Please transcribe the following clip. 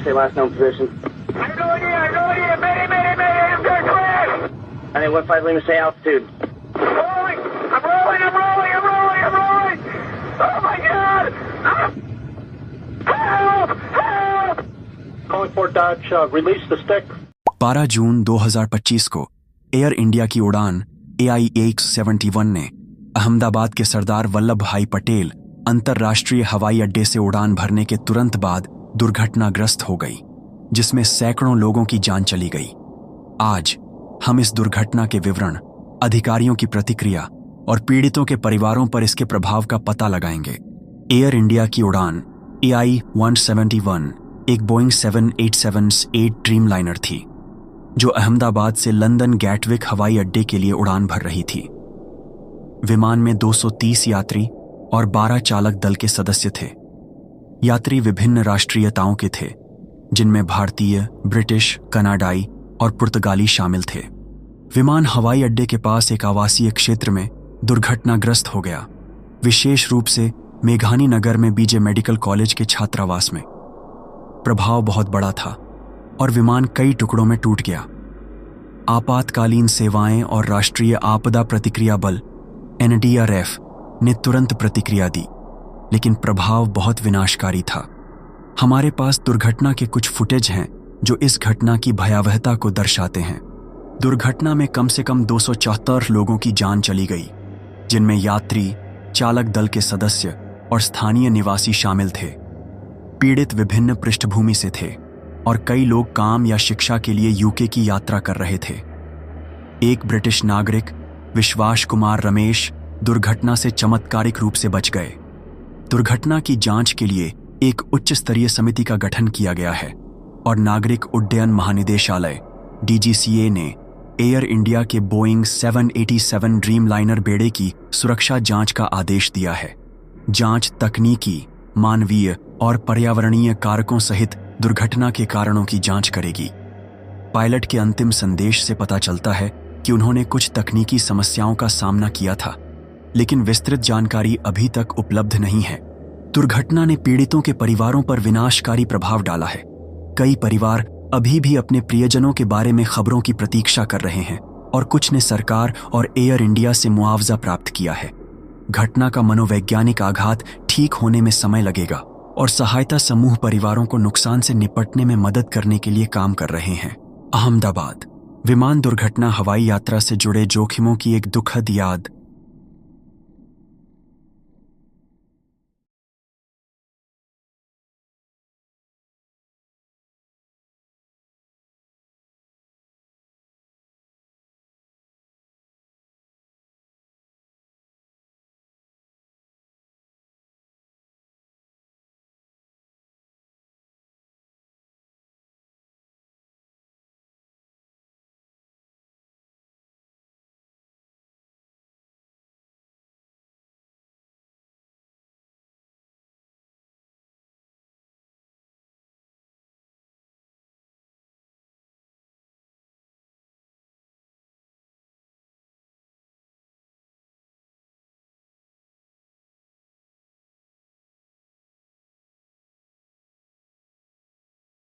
Say last known position. I have no idea. Mayday, I'm clear. I think 15 Lima, say altitude. Rolling. I'm rolling. Oh my God! Help! Calling Fort Dodge, release the stick. 12 जून 2025 को air India की उड़ान AI-171 ने अहमदाबाद के सरदार वल्लभ भाई पटेल अंतर्राष्ट्रीय हवाई अड्डे से उड़ान भरने के तुरंत बाद दुर्घटनाग्रस्त हो गई, जिसमें सैकड़ों लोगों की जान चली गई। आज हम इस दुर्घटना के विवरण, अधिकारियों की प्रतिक्रिया और पीड़ितों के परिवारों पर इसके प्रभाव का पता लगाएंगे। एयर इंडिया की उड़ान AI-171 एक बोइंग 787-8 ड्रीमलाइनर थी, जो अहमदाबाद से लंदन गैटविक हवाई अड्डे के लिए उड़ान भर रही थी। विमान में 230 यात्री और 12 चालक दल के सदस्य थे। यात्री विभिन्न राष्ट्रीयताओं के थे, जिनमें भारतीय, ब्रिटिश, कनाडाई और पुर्तगाली शामिल थे। विमान हवाई अड्डे के पास एक आवासीय क्षेत्र में दुर्घटनाग्रस्त हो गया, विशेष रूप से मेघानी नगर में बीजे मेडिकल कॉलेज के छात्रावास में। प्रभाव बहुत बड़ा था और विमान कई टुकड़ों में टूट गया। आपातकालीन सेवाएं और राष्ट्रीय आपदा प्रतिक्रिया बल NDRF ने तुरंत प्रतिक्रिया दी, लेकिन प्रभाव बहुत विनाशकारी था। हमारे पास दुर्घटना के कुछ फुटेज हैं जो इस घटना की भयावहता को दर्शाते हैं। दुर्घटना में कम से कम 274 लोगों की जान चली गई, जिनमें यात्री, चालक दल के सदस्य और स्थानीय निवासी शामिल थे। पीड़ित विभिन्न पृष्ठभूमि से थे और कई लोग काम या शिक्षा के लिए UK की यात्रा कर रहे थे। एक ब्रिटिश नागरिक, विश्वास कुमार रमेश, दुर्घटना से चमत्कारिक रूप से बच गए। दुर्घटना की जांच के लिए एक उच्च स्तरीय समिति का गठन किया गया है और नागरिक उड्डयन महानिदेशालय DGCA ने एयर इंडिया के बोइंग 787 ड्रीमलाइनर बेड़े की सुरक्षा जांच का आदेश दिया है। जांच तकनीकी, मानवीय और पर्यावरणीय कारकों सहित दुर्घटना के कारणों की जांच करेगी। पायलट के अंतिम संदेश से पता चलता है कि उन्होंने कुछ तकनीकी समस्याओं का सामना किया था, लेकिन विस्तृत जानकारी अभी तक उपलब्ध नहीं है। दुर्घटना ने पीड़ितों के परिवारों पर विनाशकारी प्रभाव डाला है। कई परिवार अभी भी अपने प्रियजनों के बारे में खबरों की प्रतीक्षा कर रहे हैं और कुछ ने सरकार और एयर इंडिया से मुआवजा प्राप्त किया है। घटना का मनोवैज्ञानिक आघात ठीक होने में समय लगेगा और सहायता समूह परिवारों को नुकसान से निपटने में मदद करने के लिए काम कर रहे हैं। अहमदाबाद विमान दुर्घटना हवाई यात्रा से जुड़े जोखिमों की एक दुखद याद